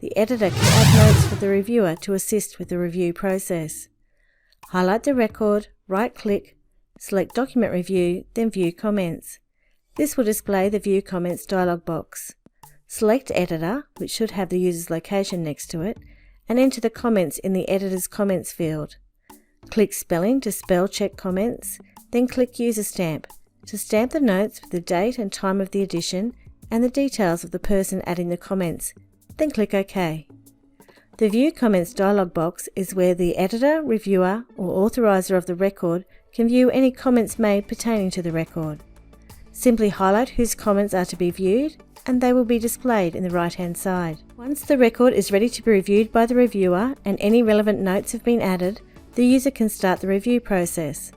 the editor can add notes for the reviewer to assist with the review process. Highlight the record, right-click, select Document Review, then View Comments. This will display the View Comments dialog box. Select Editor, which should have the user's location next to it, and enter the comments in the Editor's Comments field. Click Spelling to spell check comments, then click User Stamp to stamp the notes with the date and time of the edition and the details of the person adding the comments, then click OK. The View Comments dialog box is where the editor, reviewer, or authoriser of the record can view any comments made pertaining to the record. Simply highlight whose comments are to be viewed and they will be displayed in the right-hand side. Once the record is ready to be reviewed by the reviewer and any relevant notes have been added, the user can start the review process.